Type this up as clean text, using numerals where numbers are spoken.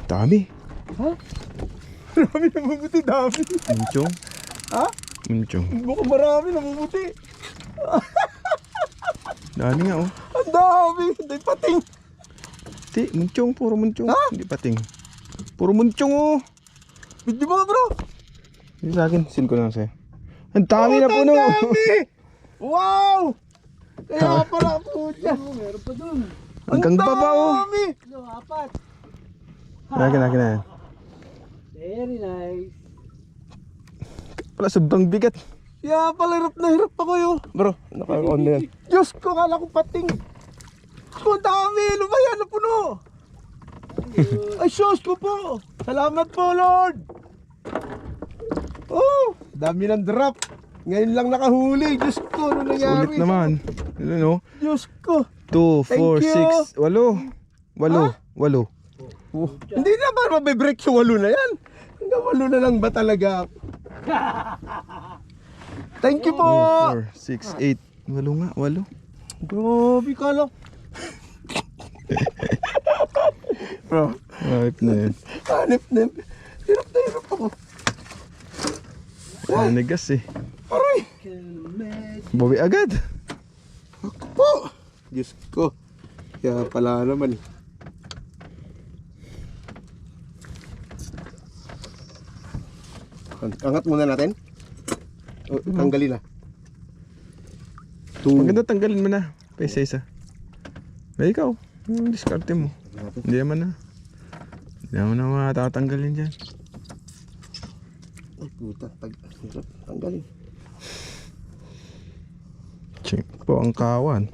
Dami. Ha? Marami namumuti, dami. Munchong. Ha? Munchong. Baka marami namumuti. Dami nga oh. Ang dami. Hindi pating. Di, munchong. Puro munchong. Ha? Hindi pating. Puro munchong oh. Hindi ba bro? Hindi sa akin. Sin ko lang sa'yo. Ang dami na puno. Ang dami. Wow. Kaya pala po dyan. Meron pa dun. Hanggang baba oh. Ang dami. Apat. Akin na yan. Very nice. Wala, sobrang bigat. Kaya pala hirap na hirap ako yun. Bro, naka-on na yan. Diyos ko, kala ko pating. Ang dami. Ano ba yan? Napuno. Ay, sus ko po. Salamat po, Lord. Oh, dami ng drop. Ngayon lang nakahuli. Diyos ko, ano nangyari? Ulit naman. Ano no? Diyos ko. 2, Thank 4, 6, 8. 8. Oh, hindi na ba mabibreak yung 8 na yan? Hanggang 8 na lang ba talaga? Thank you po. 4, 6, 8. 8 nga, 8. Grabe ka lang. Bro, Ayop na yan. hanip na. Hirap na hirap ako. Nanigas eh. Aray. Bawi agad. Ako po. Diyos ko. Kaya pala naman eh. Angat muna natin. O, tanggalin na. Maganda tanggalin mo na. Pa isa-isa. May ikaw. Yung diskarte mo. Hindi naman na. Hindi naman na matatanggalin dyan. Ay puta. Tanggalin. Check po ang kawan.